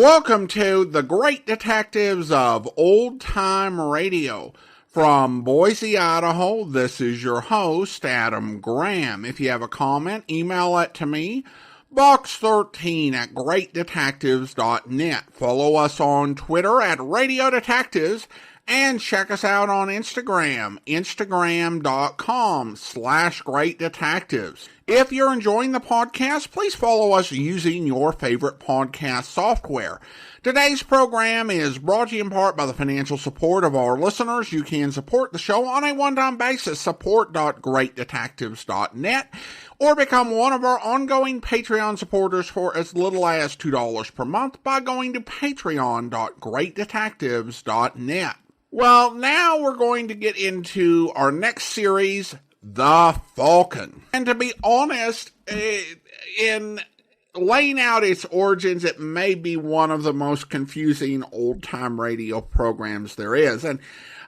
Welcome to the Great Detectives of Old Time Radio. From Boise, Idaho, this is your host, Adam Graham. If you have a comment, email it to me, box13@greatdetectives.net. Follow us on Twitter at Radio Detectives, and check us out on Instagram, instagram.com/greatdetectives. If you're enjoying the podcast, please follow us using your favorite podcast software. Today's program is brought to you in part by the financial support of our listeners. You can support the show on a one-time basis, support.greatdetectives.net, or become one of our ongoing Patreon supporters for as little as $2 per month by going to patreon.greatdetectives.net. Well, now we're going to get into our next series, The Falcon. And to be honest, in laying out its origins, it may be one of the most confusing old-time radio programs there is. And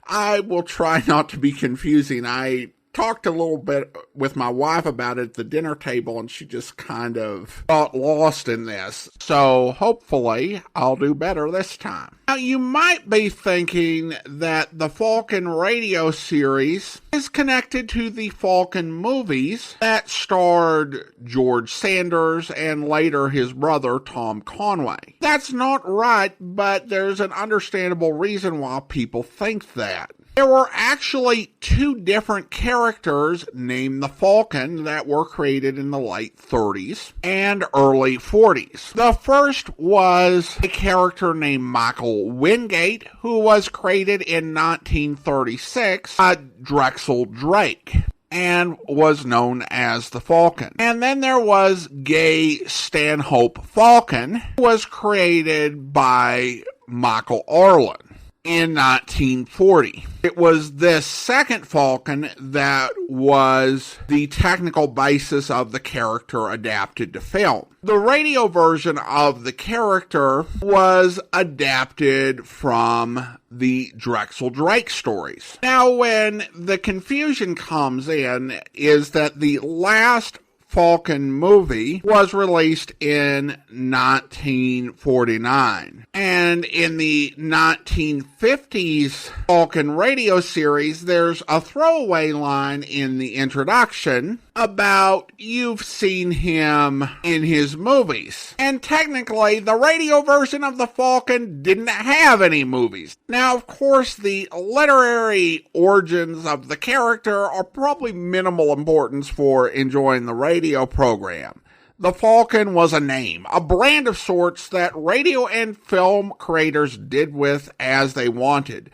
I will try not to be confusing. I talked a little bit with my wife about it at the dinner table, and she just kind of got lost in this. So hopefully I'll do better this time. Now, you might be thinking that the Falcon radio series is connected to the Falcon movies that starred George Sanders and later his brother Tom Conway. That's not right, but there's an understandable reason why people think that. There were actually two different characters named the Falcon that were created in the late 30s and early 40s. The first was a character named Michael Wingate, who was created in 1936 by Drexel Drake and was known as the Falcon. And then there was Gay Stanhope Falcon, who was created by Michael Arlen in 1940. It was this second Falcon that was the technical basis of the character adapted to film. The radio version of the character was adapted from the Drexel Drake stories. Now, when the confusion comes in is that the last Falcon movie was released in 1949. And in the 1950s Falcon radio series, there's a throwaway line in the introduction about you've seen him in his movies. And technically, the radio version of the Falcon didn't have any movies. Now, of course, the literary origins of the character are probably minimal importance for enjoying the radio program. The Falcon was a name, a brand of sorts that radio and film creators did with as they wanted,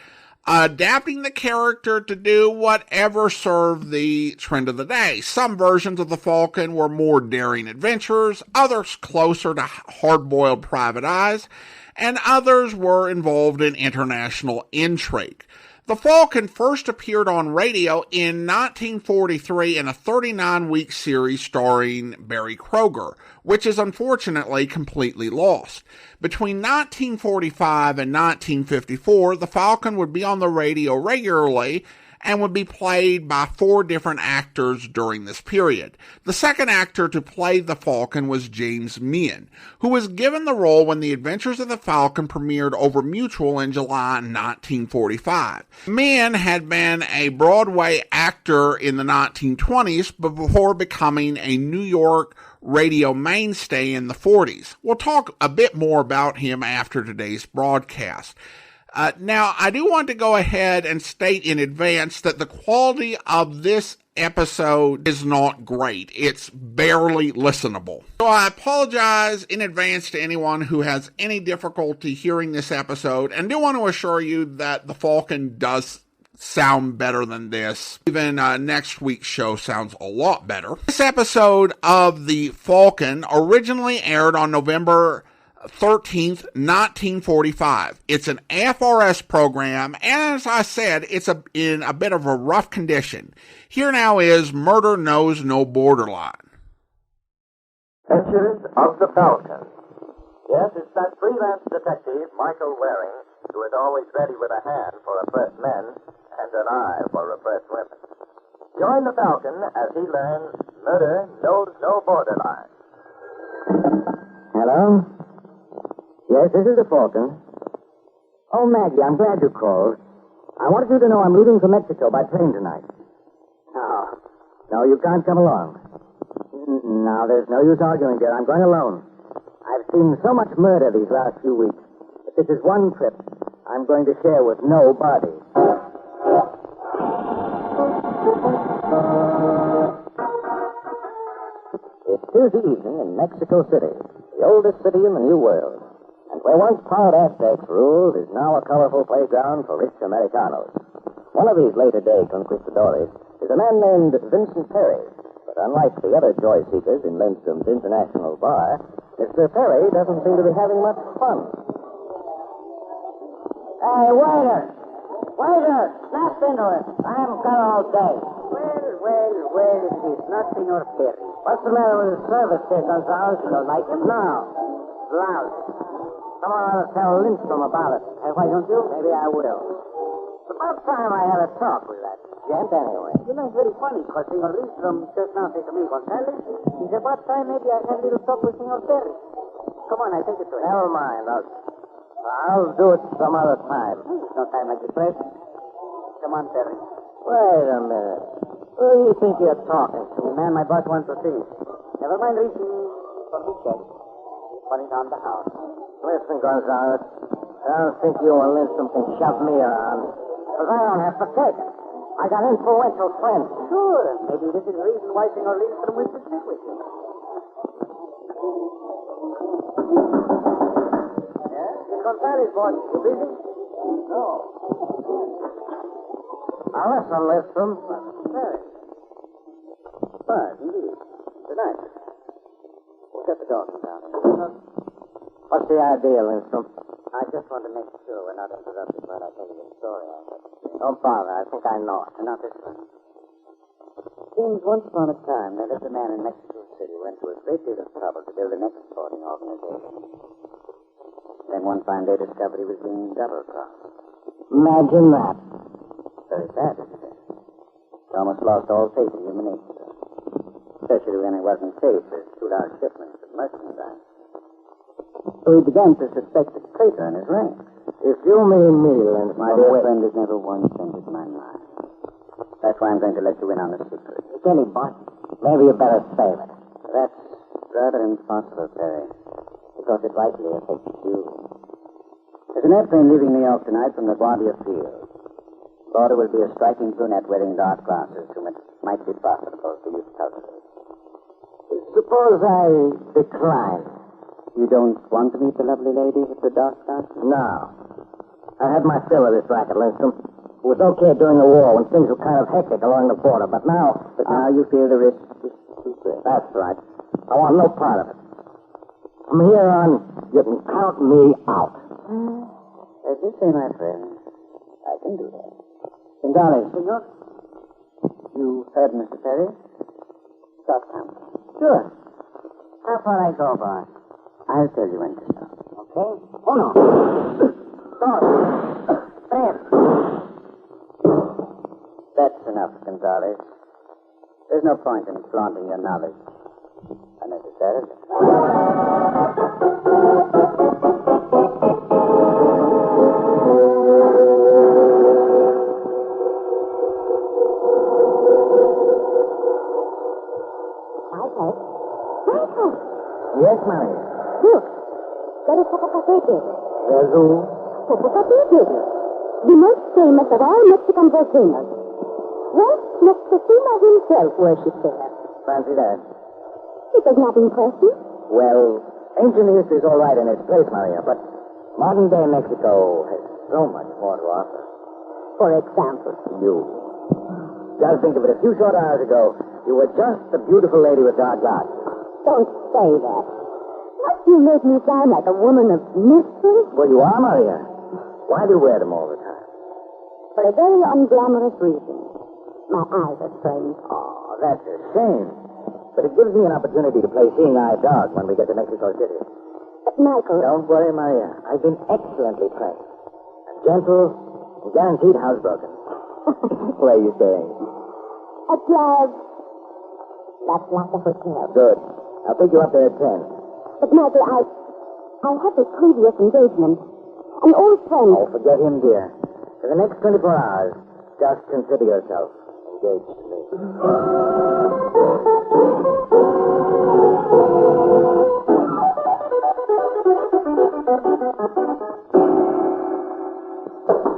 adapting the character to do whatever served the trend of the day. Some versions of the Falcon were more daring adventures, others closer to hard-boiled private eyes, and others were involved in international intrigue. The Falcon first appeared on radio in 1943 in a 39-week series starring Barry Kroeger, which is unfortunately completely lost. Between 1945 and 1954, the Falcon would be on the radio regularly and would be played by 4 different actors during this period. The second actor to play the Falcon was James Meighan, who was given the role when The Adventures of the Falcon premiered over Mutual in July 1945. Meighan had been a Broadway actor in the 1920s before becoming a New York radio mainstay in the 40s. We'll talk a bit more about him after today's broadcast. Now, I do want to go ahead and state in advance that the quality of this episode is not great. It's barely listenable. So I apologize in advance to anyone who has any difficulty hearing this episode, and do want to assure you that the Falcon does sound better than this. Even next week's show sounds a lot better. This episode of The Falcon originally aired on November 13th, 1945. It's an AFRS program, and as I said, it's in a bit of a rough condition. Here now is Murder Knows No Borderline. Adventures of the Falcon. Yes, it's that freelance detective, Michael Waring, who is always ready with a hand for oppressed men and an eye for oppressed women. Join the Falcon as he learns Murder Knows No Borderline. Hello? Yes, this is the Falcon. Oh, Maggie, I'm glad you called. I wanted you to know I'm leaving for Mexico by train tonight. No, you can't come along. No, there's no use arguing, dear. I'm going alone. I've seen so much murder these last few weeks that this is one trip I'm going to share with nobody. It's Tuesday evening in Mexico City, the oldest city in the New World. And where once proud Aztecs ruled is now a colorful playground for rich Americanos. One of these later-day conquistadores is a man named Vincent Perry. But unlike the other joy seekers in Lindstrom's International Bar, Mr. Perry doesn't seem to be having much fun. Hey, waiter! Waiter! Snap into it. I haven't got all day. Well, it is not Senor Perry. What's the matter with the service here, Gonzalez? You don't like him? No. Lousy. Come on, I'll tell Lindstrom about it. And why don't you? Maybe I will. It's about time I had a talk with that gent anyway. You know, it's very funny, because Senor Lindstrom just now said to me, Gonzalez, it's about time maybe I had a little talk with Senor Perry. Come on, I take it to him. Never mind. I'll do it some other time. There's no time like this, Fred. Come on, Perry. Wait a minute. Who do you think you're talking to? The man my boss wants to see. Never mind reaching for his check. But he's on the house. Listen, Gonzalez, I don't think you and Lindstrom can shove me around. Because I don't have to take it. I got influential friends. Sure. Maybe this is the reason why Senor Lindstrom wished to speak with you. Yeah? Is Gonzalez, boss, you busy? No. Now listen, Lindstrom. Very. Fine, indeed. Good night. We'll get the dog down here. What's the idea, Lindstrom? I just want to make sure we're not interrupted while I tell you the story I have. Don't bother. I think I know it. Not this one. Seems once upon a time there lived a man in Mexico City who went to a great deal of trouble to build an exporting organization. Then one fine day discovered he was being double-crossed. Imagine that. Very sad, isn't it? He almost lost all faith in human nature. Especially when it wasn't safe to shoot out shipments of merchandise. So he began to suspect a traitor in his ranks. If you mean me, Lindstrom... My dear friend has never once entered my mind. That's why I'm going to let you in on the secret. Silly boss. Maybe you better save it. That's rather impossible, Perry. Because it likely affects you. There's an airplane leaving New York tonight from LaGuardia Field. Thought it would be a striking brunette wearing dark glasses whom it might be profitable for you to cultivate. Suppose I decline. You don't want to meet the lovely lady with the dark glasses? No. I had my fill of this racket, Lindstrom. It was okay during the war when things were kind of hectic along the border, but now... But now you feel the risk is too great. That's right. I want no part of it. From here on, you can count me out. As you say, my friend, I can do that. Gonzalez. Senor? You heard Mr. Perry? Stop counting. Sure. How far I go, boss? I'll tell you when to stop. Okay? Oh, no. Stop. Tres. That's enough, Gonzalez. There's no point in flaunting your knowledge unnecessarily. Michael. Yes, Maria. Look. There is Popocatépetl. There's who? Popocatépetl. The most famous of all Mexican volcanoes. Well, Moctezuma himself worshipped there. Fancy that. It does not impress you? Well, ancient history is all right in its place, Maria, but modern-day Mexico has so much more to offer. For example? You. Just think of it. A few short hours ago, you were just the beautiful lady with dark glasses. Don't say that. Must you make me sound like a woman of mystery? Well, you are, Maria. Why do you wear them all the time? For a very unglamorous reason. My eyes are strained. Oh, that's a shame. But it gives me an opportunity to play seeing-eye dog when we get to Mexico City. But, Michael... Don't worry, Maria. I've been excellently trained. And gentle and guaranteed housebroken. Where are you staying? At That's like a hotel. Good. I'll pick you up there at 10. But, Michael, I had a previous engagement. An old friend. Oh, forget him, dear. For the next 24 hours, just consider yourself engaged to me.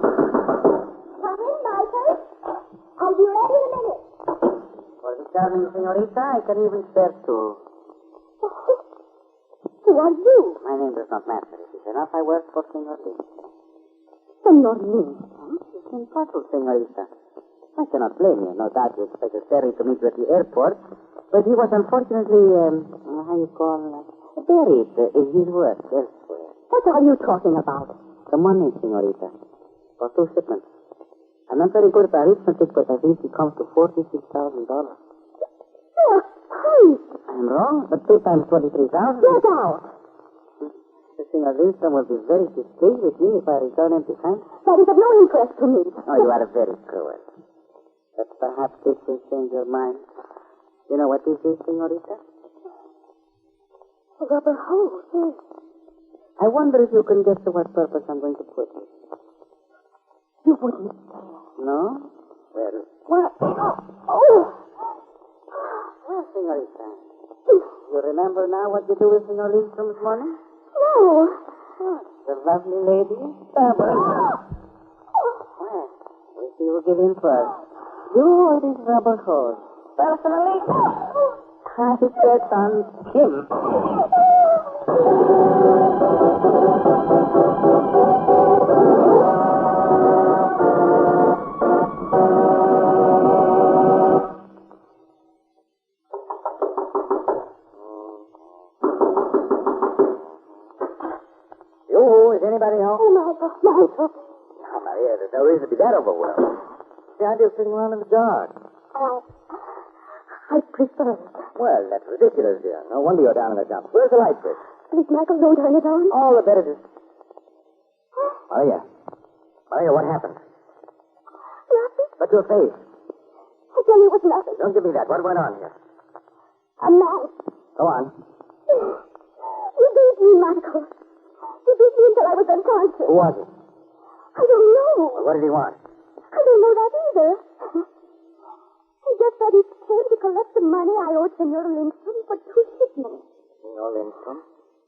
Come in, Michael. I'll be ready in a minute. For the charming senorita, I can even spare two. Who are you? My name does not matter. It is enough I work for Senor Lincoln. Senor Lincoln. It's impossible, senorita. I cannot blame you. No doubt you expected Terry to meet you at the airport, but he was unfortunately, how you call, buried in his work elsewhere. What are you talking about? The money, senorita, for 2 shipments. I'm not very good at arithmetic, but I think it comes to $46,000. Oh, please. I'm wrong, but 2 times 23,000. Get out. The Senor Lindstrom will be very displeased with me if I return empty handed. That is of no interest to me. Oh, you are very cruel. But perhaps this will change your mind. You know what this is, senorita? A rubber hose, yes. I wonder if you can guess to what purpose I'm going to put it. You wouldn't say. No? Well, What? Oh. well, senorita. You remember now what you do with Senor Lindstrom's money? No. The lovely lady? Well, we see who will give in first. You or this rubber hose? Personally, I bet on him. Is anybody home? Oh, Michael. Michael. No, Maria, there's no reason to be that overwhelmed. The idea of sitting around in the dark. I prefer it. Well, that's ridiculous, dear. No wonder you're down in the dumps. Where's the light switch? Please, Michael, don't turn it on. All the better to... Maria. Maria, what happened? Nothing. But your face. I tell you it was nothing. Don't give me that. What went on here? A man. Go on. He beat me, Michael. He beat me until I was unconscious. Who was it? I don't know. Well, what did he want? I don't know that either. He just said he came to collect the money I owed Senor Lindstrom for 2 shipments. Senor Lindstrom?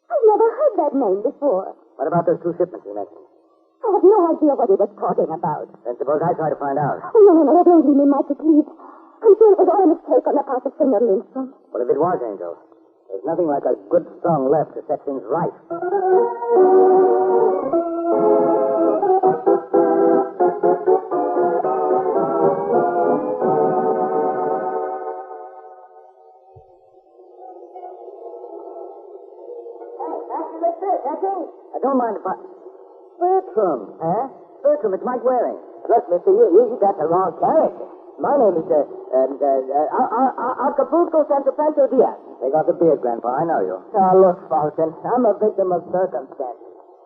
I've never heard that name before. What about those 2 shipments you mentioned? I have no idea what he was talking about. Then suppose I try to find out. Oh, no, don't leave me, Michael, please. I'm sure it was all a mistake on the part of Senor Lindstrom. Well, if it was, Angel, there's nothing like a good, strong left to set things right. I don't mind if I... Bertram. Huh? Bertram, it's Mike Waring. Look, mister, you got the wrong character. My name is, Acapulco Santapancho Diaz. Take off the beard, Grandpa. I know you. Oh, look, Falcon, I'm a victim of circumstance.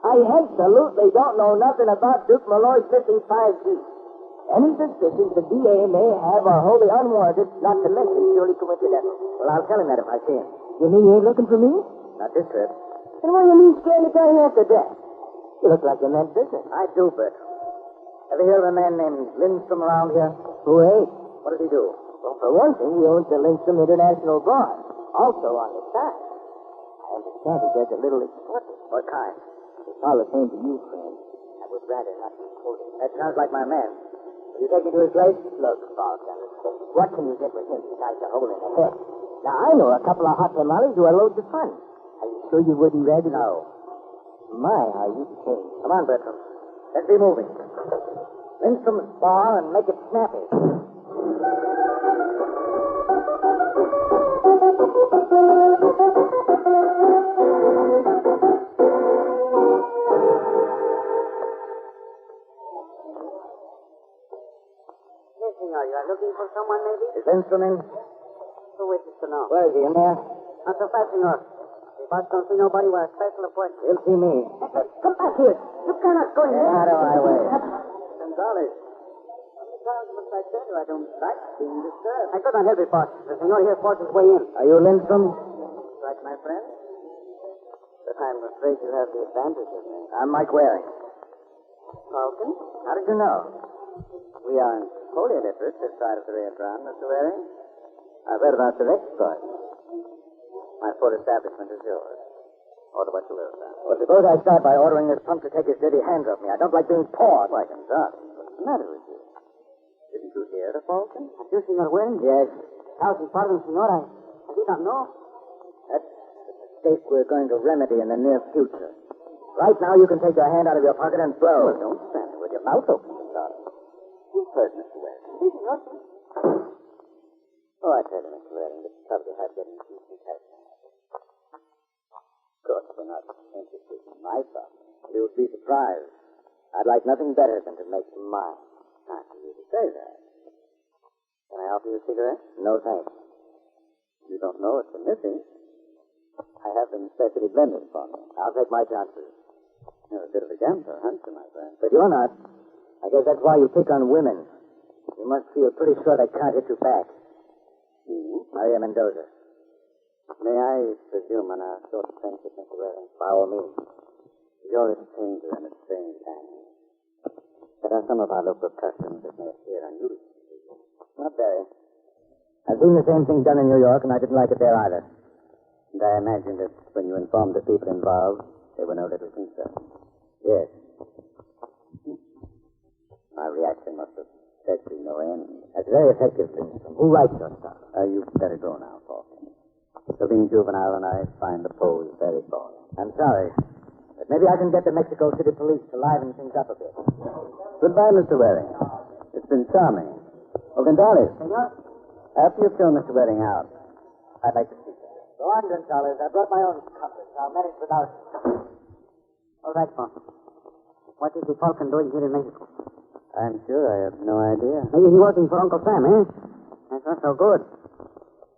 I absolutely don't know nothing about Duke Malloy's missing 5 Gs. Any suspicions the DA may have are wholly unwarranted, not to mention purely coincidental. Well, I'll tell him that if I see him. You mean you ain't looking for me? Not this trip. Then what do you mean scaring the guy after death? You look like you meant business. I do, Bertram. Ever hear of a man named Lindstrom around here? Who ain't? What does he do? Well, for one thing, he owns the Lindstrom International Bar. Also on the side. I understand he does a little exporting. What kind? It's all the same to you, friend. I would rather not be quoted. That sounds like my man. Will you take me to his place? Look, Falcon, what can you get with him besides a hole in the head? Now, I know a couple of hot tamales who are loads of fun. Are you sure you wouldn't rather? No. My, how you changed. Come on, Bertram. Let's be moving. Lindstrom's bar and make it snappy. Senor, you are looking for someone, maybe? Is Lindstrom in? Who wishes to know? Where is he? In there? Not so fast, senor. If I don't see nobody, we're a special appointment. He'll see me. Come back here. You cannot go in there. Out of my way. Gonzales. Must I tell you, I don't like being disturbed. I could not help it, boss. The senor here forced his way in. Are you Lindstrom? Right, my friend? But I'm afraid you have the advantage of me. I'm Mike Waring. Falcon? How did you know? We aren't wholly illiterate this side of the Rio Grande, Mr. Waring. I've read about direct guards. My full establishment is yours. Order what you will, sir. Well, suppose I start by ordering this punk to take his dirty hands off me. I don't like being pawed. Why, Gonzales, what's the matter with you? Didn't you hear the Falcon? You, Senor Waring? Yes. Thousand pardons, Senor. I did not know. That's a mistake we're going to remedy in the near future. Right now, you can take your hand out of your pocket and blow. Well, don't stand there with your mouth open, Gonzales. You've heard Mr. Waring. Si, Senor. Oh, I tell you, Mr. Waring, this trouble you have getting decent help. Of course, we're not interested in my problem. You'll be surprised. I'd like nothing better than to make mine. Not for you to say that. Can I offer you a cigarette? No, thanks. You don't know it's missing. I have them specially blended for me. I'll take my chances. You're a bit of a gambler, aren't you, my friend? But you're not. I guess that's why you pick on women. You must feel pretty sure they can't hit you back. Maria Mendoza. May I presume on a short friendship, Mr. Waring? By all means. You're a stranger and a strange land. There are some of our local customs that may appear unusual. Not very. I've seen the same thing done in New York, and I didn't like it there either. And I imagine that when you informed the people involved, they were no little concerned. Yes. My reaction must have said to no end. That's very effective, Lindstrom. Who writes your stuff? You'd better go now, Falcon. So being juvenile, and I find the pose very boring. I'm sorry. But maybe I can get the Mexico City police to liven things up a bit. Goodbye, Mr. Waring. It's been charming. Oh, Gonzales. Senor? After you've shown Mr. Waring out, I'd like to speak to him. Go on, Gonzales. I brought my own compass. I'll manage without you. All right, Falcon. What is the Falcon doing here in Mexico? I'm sure I have no idea. Maybe he's working for Uncle Sam, eh? That's not so good.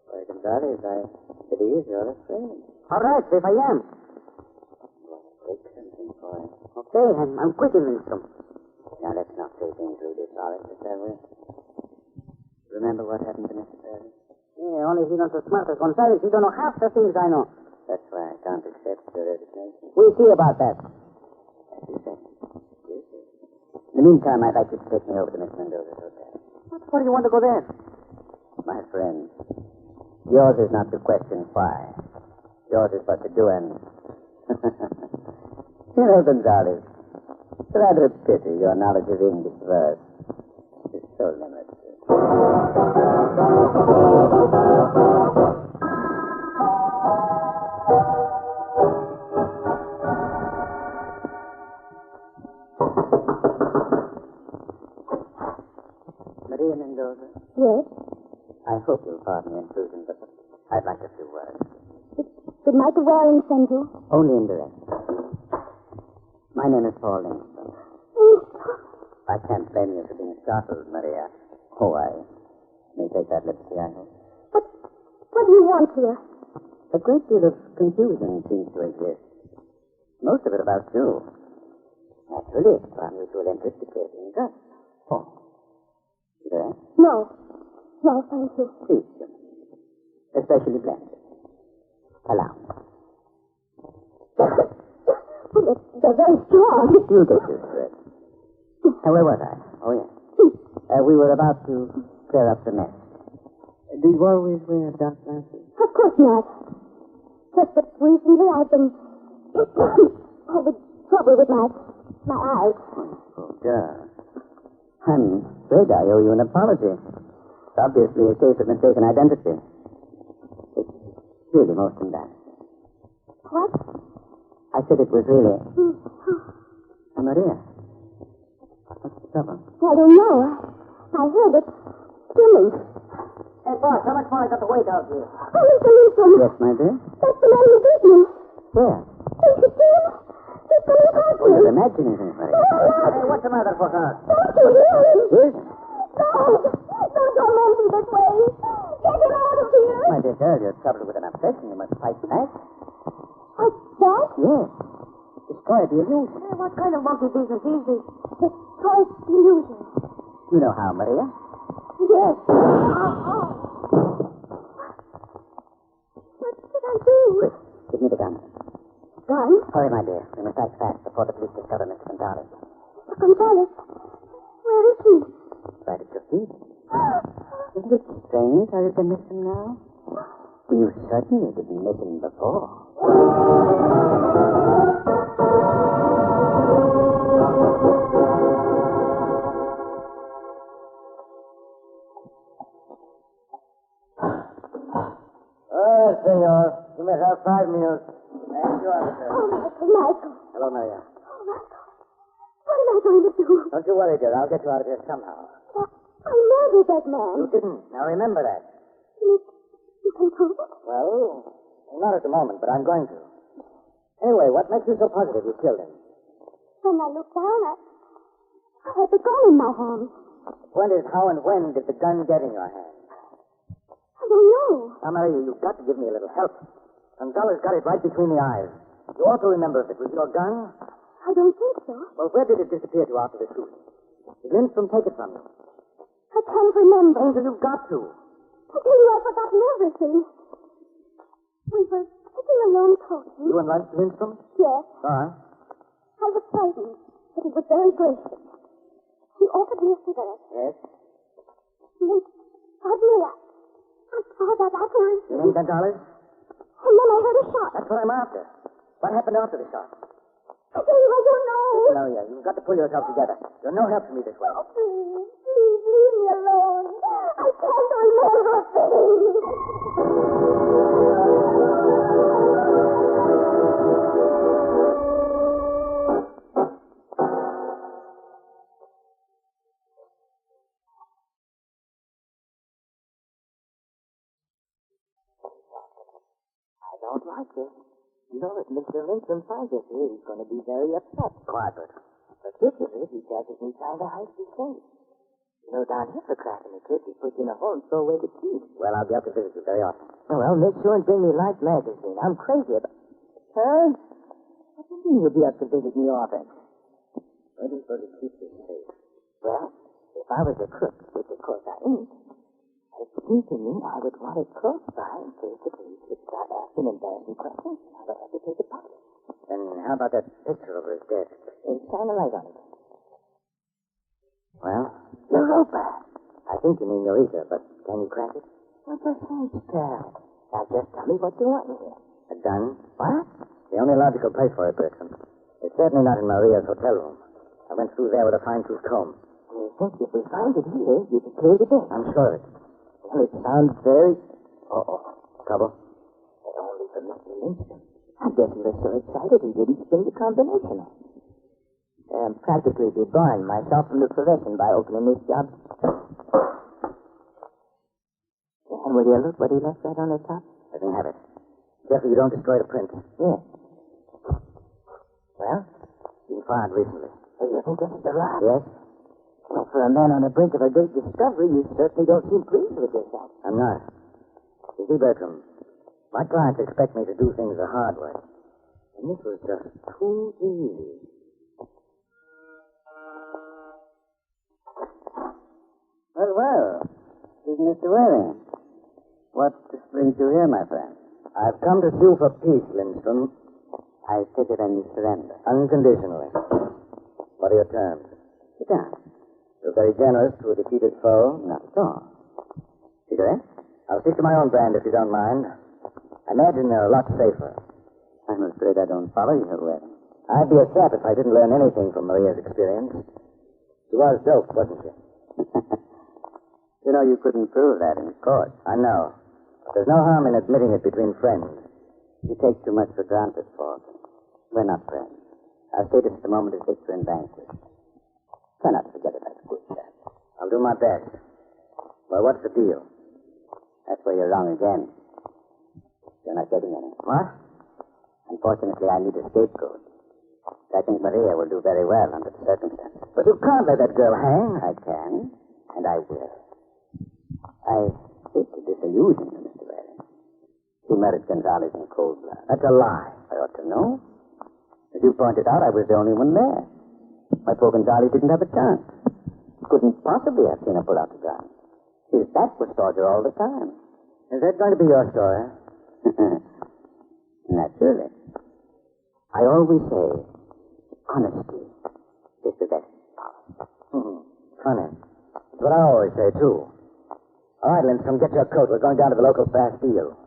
Why, Gonzales, I believe you're afraid. All right, if I am. Okay, I'm quitting Lindstrom. Now, let's not say things really solid, shall we? Remember what happened to Mr. Perry? Yeah, only he's not so smart as Gonzales. He don't know half the things I know. That's why I can't accept your resignation. We'll see about that. As you say. In the meantime, I'd like you to take me over to Miss Mendoza's hotel. What do you want to go there? My friend, yours is not to question why. Yours is but to do and... You know, Gonzales, it's rather a pity your knowledge of English verse is so limited. Maria Mendoza? Yes? I hope you'll pardon the intrusion, but I'd like a few words. Did Michael Waring send you? Only indirect. My name is Paul Lindstrom. I can't blame you for being startled, Maria. Oh, I may take that liberty, I hope. But what do you want here? A great deal of confusion seems to exist. Most of it about you. Naturally, it's from mutual interest declared in trust. Oh. There? No. No, thank you. Please, especially blended. Allow me. They're very strong. You get used to it. Where was I? Oh, yes. We were about to clear up the mess. Do you always wear dark glasses? Of course not. Just that recently I've been having trouble with my eyes. Oh, dear. I'm afraid I owe you an apology. It's obviously a case of mistaken identity. It's really most embarrassing. What? I said it was really... Maria. What's the trouble? I don't know. I heard it skimming. Hey, boss, how much more I got to wait out here? Oh, Mr. Lindstrom. Yes, my dear? That's the man who beat me. Where? Don't you see him? He's coming past me. You're imagining things, Maria. Hey, what's the matter for her? Don't you hear him? Yes. No, don't let me this way. Get him out of here. My dear girl, you're troubled with an obsession. You must fight back. What's that? Yes. Destroy the illusion. Hey, what kind of monkey business is this? The choice illusion. You know how, Maria? Yes. What did I do? Quick, give me the gun. Gun? Hurry, my dear. We must act fast before the police discover Mr. Gonzalez. Gonzalez? Where is he? Right at your feet. Isn't it strange how you can miss him now? You certainly didn't miss him before. Senor. You may have 5 minutes. Thank you, officer. Oh, Michael. Hello, Maria. Oh, Michael. What am I going to do? Don't you worry, dear. I'll get you out of here somehow. I murdered that man. You didn't. Now remember that. You can prove it? Well, not at the moment, but I'm going to. Anyway, what makes you so positive you killed him? When I looked down, I had the gun in my hand. The point is, how and when did the gun get in your hand? I don't know. Now, Maria, you've got to give me a little help. Gonzalez got it right between the eyes. You ought to remember if it was your gun. I don't think so. Well, where did it disappear to after the shooting? Did Lindstrom take it from you? I can't remember. Angel, you've got to. I tell you, I've forgotten everything. We were sitting alone talking. You and Lindstrom? Yes. Go on. I was frightened, but he was very gracious. He offered me a cigarette. Yes? And suddenly I saw that afterwards. You mean Gonzalez? And then I heard a shot. That's what I'm after. What happened after the shot? I tell you, I don't know. Maria, you've got to pull yourself together. You're no help to me this way. Oh, please, leave me alone. I can't remember a thing. I don't like this. You know, if Mr. Lindstrom finds us here, he's going to be very upset. Quiet, Bert. Particularly if he catches me trying to hide his face. You know, down here for cracking the trip, he puts in a hole and throw away the keys. Well, I'll be up to visit you very often. Oh, well, make sure and bring me Life magazine. I'm crazy about... Huh? What do you mean you'll be up to visit me often? Where do you suppose he keeps his safe? Well, if I was a crook, which of course I ain't, it seems to me I would want it close by in case the police would start asking embarrassing questions. I would have to take a pocket. Then how about that picture over his desk? Shine a light on it. Well, Europa! I think you mean Eureka, but can you crack it? What's a sense, pal? Now just tell me what you want here. A gun? What? The only logical place for it, Bertram. It's certainly not in Maria's hotel room. I went through there with a fine-tooth comb. You think if we find it here, you can clear the day? I'm sure of it. Well, it sounds very... Trouble? But only for Mr. Lindstrom. I guess he was so excited he didn't spin the combination. I'm practically debarring myself from the profession by opening this job. And will you look what he left right on the top? Let me have it. Careful you don't destroy the print. Yes. Well, Been fired recently. you think this is a lie? Yes? Well, for a man on the brink of a great discovery, you certainly don't seem pleased with yourself. I'm not. You see, Bertram, my clients expect me to do things the hard way. And this was just too easy. Well, this is Mr. Waring. What brings you here, my friend? I've come to sue for peace, Lindstrom. I take it and you surrender. Unconditionally. What are your terms? Sit down. You're very generous to a defeated foe. Not at all. Cigarette? I'll stick to my own brand if you don't mind. I imagine they're a lot safer. I'm afraid I don't follow you, Waring. I'd be a sap if I didn't learn anything from Maria's experience. She was doped, wasn't she? You know, you couldn't prove that in court. I know. But there's no harm in admitting it between friends. You take too much for granted, Falcon. We're not friends. Our status at the moment is victor and vanquished. Try not to forget it, that's good, chap. I'll do my best. Well, what's the deal? That's where you're wrong again. You're not getting any. What? Unfortunately, I need a scapegoat. I think Maria will do very well under the circumstances. But you can't let that girl hang. I can, and I will. I hate to disillusion you, Mr. Waring. She murdered Gonzalez in cold blood. That's a lie. I ought to know. As you pointed out, I was the only one there. My poor Gonzalez didn't have a chance. Couldn't possibly have seen her pull out the gun. His back was towards her all the time. Is that going to be your story? Naturally. I always say, honesty is the best power. Funny. That's what I always say, too. All right, Lindstrom, get your coat. We're going down to the local Bastille.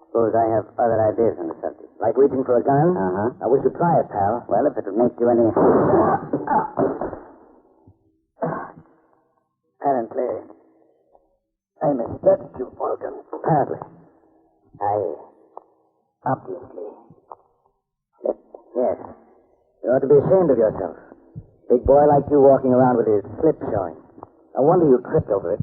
Suppose I have other ideas on the subject. Like reaching for a gun? I wish you'd try it, pal. Well, if it would make you any... Apparently, I mistook you, Falcon. Apparently. Obviously. Yes. You ought to be ashamed of yourself. Big boy like you walking around with his slip showing. No wonder you tripped over it.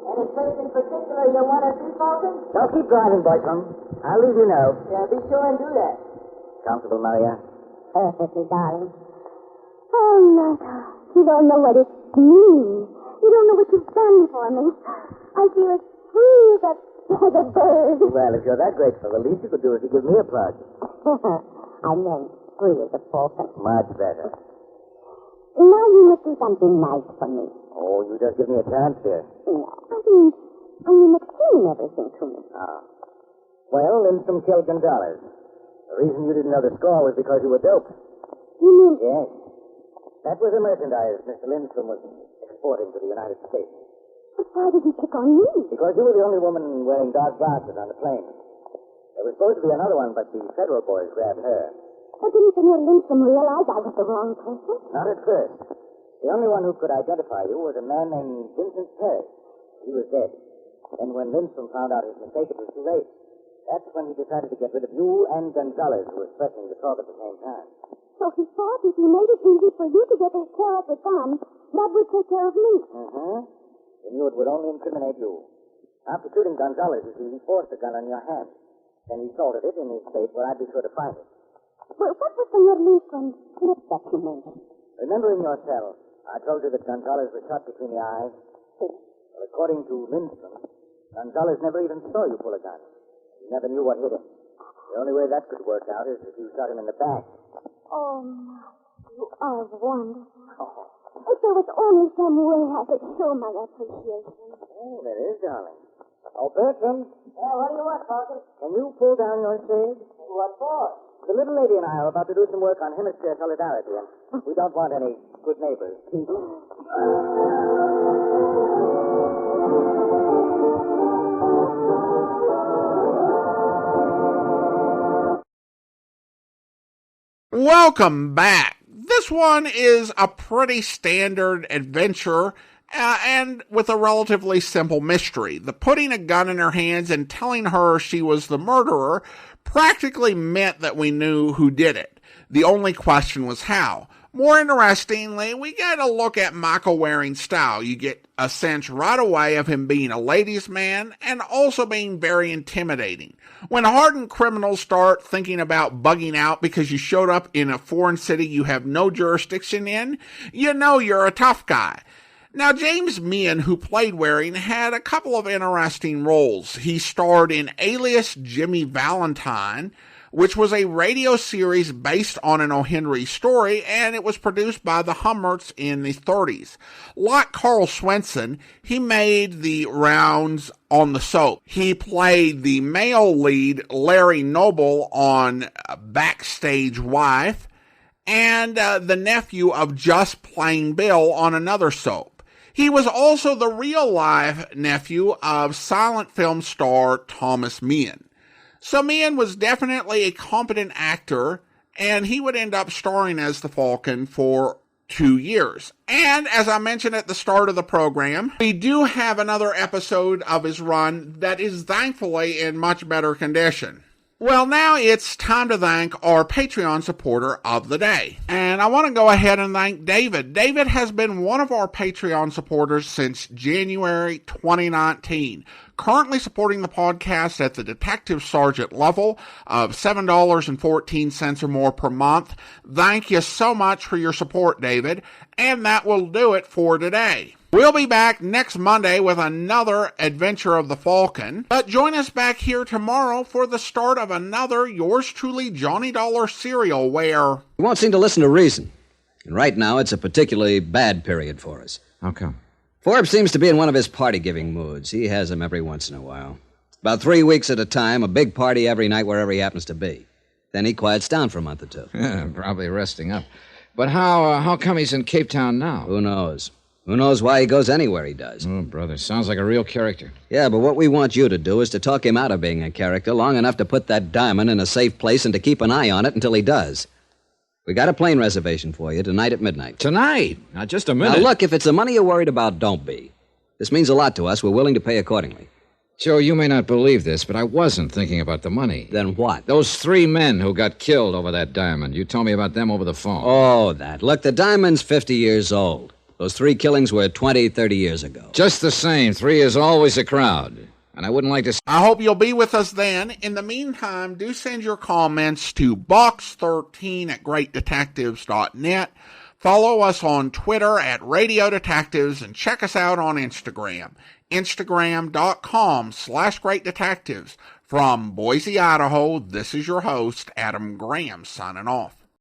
Any place in particular you want to see, Falcon? Don't keep driving, Bertram. I'll leave you know. Yeah, be sure and do that. Comfortable, Maria? Perfectly, darling. Oh, Michael, you don't know what it means. You don't know what you've done for me. I feel as free as a bird. Well, if you're that grateful, the least you could do is to give me a plug. I meant free as a falcon. Much better. Now you must do something nice for me. Oh, you just give me a chance here. No, I mean explain everything to me. Well, Lindstrom killed Gonzalez. The reason you didn't know the score was because you were doped. You mean... Yes. That was the merchandise Mr. Lindstrom was exporting to the United States. But why did he pick on me? Because you were the only woman wearing dark glasses on the plane. There was supposed to be another one, but the federal boys grabbed her. But didn't Senor Lindstrom realize I was the wrong person? Not at first. The only one who could identify you was a man named Vincent Perry. He was dead. And when Lindstrom found out his mistake, it was too late. That's when he decided to get rid of you and Gonzalez, who was threatening to talk at the same time. So he thought if he made it easy for you to get care of the gun, that would take care of me. He knew it would only incriminate you. After shooting Gonzalez, you see, he forced the gun on your hand. Then he salted it in his safe where I'd be sure to find it. Well, what was Senor Lindstrom's slip that you mentioned? Remember in your cell, I told you that Gonzalez was shot between the eyes? Well, according to Lindstrom, Gonzalez never even saw you pull a gun. He never knew what hit him. The only way that could work out is if you shot him in the back. Oh, you are wonderful. If there was only some way I could show my appreciation. Oh, there is, darling. Oh, Bertram. Yeah, what do you want, Falcon? Can you pull down your shade? What for? The little lady and I are about to do some work on hemisphere solidarity, and we don't want any good neighbors. Welcome back. This one is a pretty standard adventure and with a relatively simple mystery. The putting a gun in her hands and telling her she was the murderer practically meant that we knew who did it. The only question was how. More interestingly, we get a look at Michael Waring's style. You get a sense right away of him being a ladies' man and also being very intimidating. When hardened criminals start thinking about bugging out because you showed up in a foreign city you have no jurisdiction in, you know you're a tough guy. Now, James Meighan, who played Waring, had a couple of interesting roles. He starred in Alias Jimmy Valentine, which was a radio series based on an O. Henry story, and it was produced by the Hummerts in the 30s. Like Carl Swenson, he made the rounds on the soap. He played the male lead, Larry Noble, on Backstage Wife, and the nephew of Just Plain Bill on another soap. He was also the real-life nephew of silent film star Thomas Meighan. So Meighan was definitely a competent actor, and he would end up starring as the Falcon for 2 years. And as I mentioned at the start of the program, we do have another episode of his run that is thankfully in much better condition. Well, now it's time to thank our Patreon supporter of the day. And I want to go ahead and thank David. David has been one of our Patreon supporters since January 2019. Currently supporting the podcast at the Detective Sergeant level of $7.14 or more per month. Thank you so much for your support, David. And that will do it for today. We'll be back next Monday with another adventure of the Falcon. But join us back here tomorrow for the start of another Yours Truly Johnny Dollar serial where... You won't seem to listen to reason. And right now, it's a particularly bad period for us. How come? Forbes seems to be in one of his party-giving moods. He has them every once in a while. About 3 weeks at a time, a big party every night wherever he happens to be. Then he quiets down for a month or two. Yeah, probably resting up. But how come he's in Cape Town now? Who knows? Who knows why he goes anywhere he does? Oh, brother, sounds like a real character. Yeah, but what we want you to do is to talk him out of being a character long enough to put that diamond in a safe place and to keep an eye on it until he does. We got a plane reservation for you tonight at midnight. Tonight? Now, just a minute. Now, look, if it's the money you're worried about, don't be. This means a lot to us. We're willing to pay accordingly. Joe, you may not believe this, but I wasn't thinking about the money. Then what? Those 3 men who got killed over that diamond. You told me about them over the phone. Oh, that. Look, the diamond's 50 years old. Those 3 killings were 20, 30 years ago. Just the same, 3 is always a crowd. And I wouldn't like to... I hope you'll be with us then. In the meantime, do send your comments to box13@greatdetectives.net. Follow us on Twitter at Radio Detectives and check us out on Instagram. Instagram.com/greatdetectives. From Boise, Idaho, this is your host, Adam Graham, signing off.